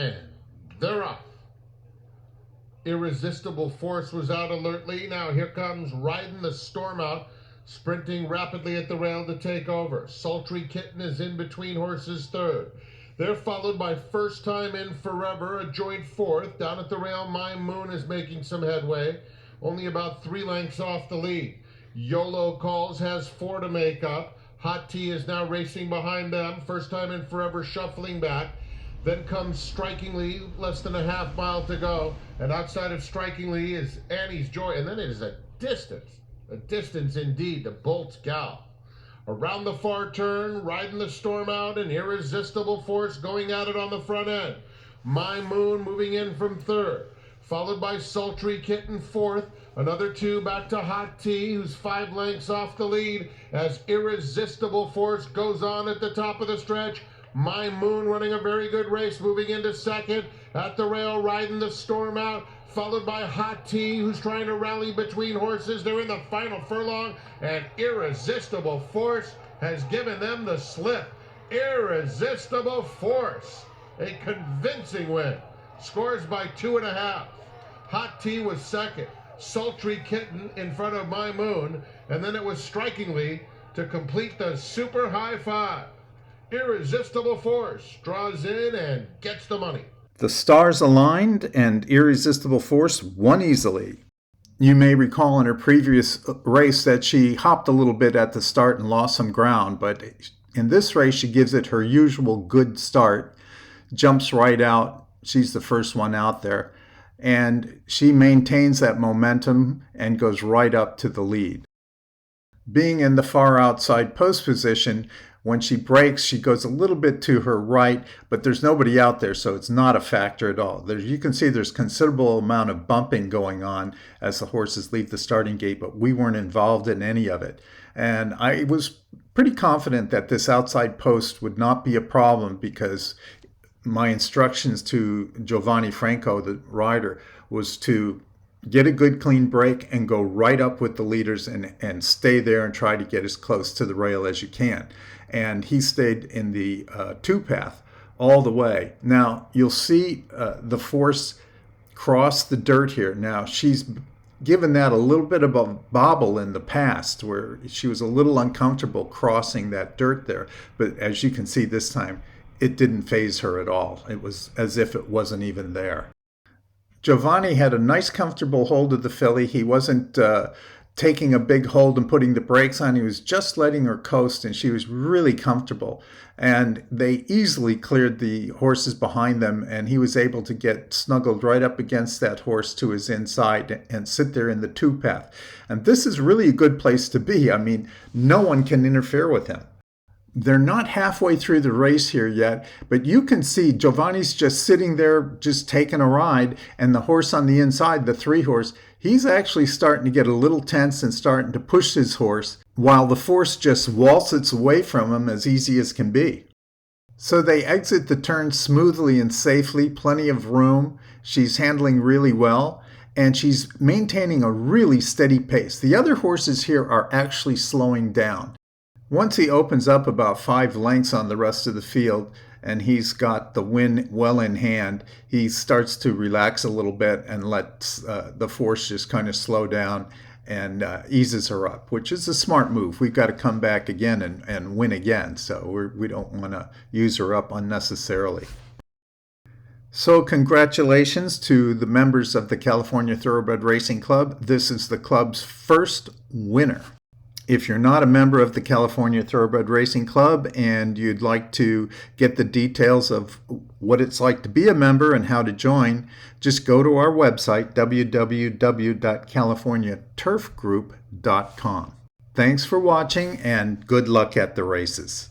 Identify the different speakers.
Speaker 1: And they're off. Irresistible Force was out alertly. Now here comes Riding the Storm Out, sprinting rapidly at the rail to take over. Sultry Kitten is in between horses third. They're followed by First Time in Forever, a joint fourth. Down at the rail, My Moon is making some headway, only about 3 lengths off the lead. YOLO Calls has 4 to make up. Hot Tea is now racing behind them. First Time in Forever shuffling back. Then comes Strikingly, less than a half mile to go. And outside of Strikingly is Annie's Joy. And then it is a distance indeed to Bolt's Gal. Around the far turn, Riding the Storm Out, and Irresistible Force going at it on the front end. My Moon moving in from third, followed by Sultry Kitten fourth. Another 2 back to Hot Tea, who's 5 lengths off the lead as Irresistible Force goes on at the top of the stretch. My Moon running a very good race, moving into second. At the rail, Riding the Storm Out, followed by Hot Tea, who's trying to rally between horses. They're in the final furlong, and Irresistible Force has given them the slip. Irresistible Force, a convincing win. Scores by 2.5. Hot Tea was second. Sultry Kitten in front of My Moon, and then it was Strikingly to complete the super high five. Irresistible Force draws in and gets the money.
Speaker 2: The stars aligned and Irresistible Force won easily. You may recall in her previous race that she hopped a little bit at the start and lost some ground, but in this race she gives it her usual good start, jumps right out. She's the first one out there, and she maintains that momentum and goes right up to the lead. Being in the far outside post position, when she breaks, she goes a little bit to her right, but there's nobody out there, so it's not a factor at all. You can see there's considerable amount of bumping going on as the horses leave the starting gate, but we weren't involved in any of it. And I was pretty confident that this outside post would not be a problem because my instructions to Giovanni Franco, the rider, was to get a good clean break and go right up with the leaders and stay there and try to get as close to the rail as you can. And he stayed in the 2-path all the way. Now, you'll see the Force cross the dirt here. Now, she's given that a little bit of a bobble in the past where she was a little uncomfortable crossing that dirt there. But as you can see this time, it didn't faze her at all. It was as if it wasn't even there. Giovanni had a nice comfortable hold of the filly. He wasn't taking a big hold and putting the brakes on. He was just letting her coast, and she was really comfortable. And they easily cleared the horses behind them, and he was able to get snuggled right up against that horse to his inside and sit there in the 2-path. And this is really a good place to be. I mean, no one can interfere with him. They're not halfway through the race here yet, but you can see Giovanni's just sitting there, just taking a ride, and the horse on the inside, the 3-horse, he's actually starting to get a little tense and starting to push his horse, while the Force just waltzes away from him as easy as can be. So they exit the turn smoothly and safely, plenty of room. She's handling really well, and she's maintaining a really steady pace. The other horses here are actually slowing down. Once he opens up about 5 lengths on the rest of the field and he's got the win well in hand, he starts to relax a little bit and lets the Force just kind of slow down and eases her up, which is a smart move. We've got to come back again and win again, so we don't want to use her up unnecessarily. So congratulations to the members of the California Thoroughbred Racing Club. This is the club's first winner. If you're not a member of the California Thoroughbred Racing Club and you'd like to get the details of what it's like to be a member and how to join, just go to our website, www.californiaturfgroup.com. Thanks for watching and good luck at the races.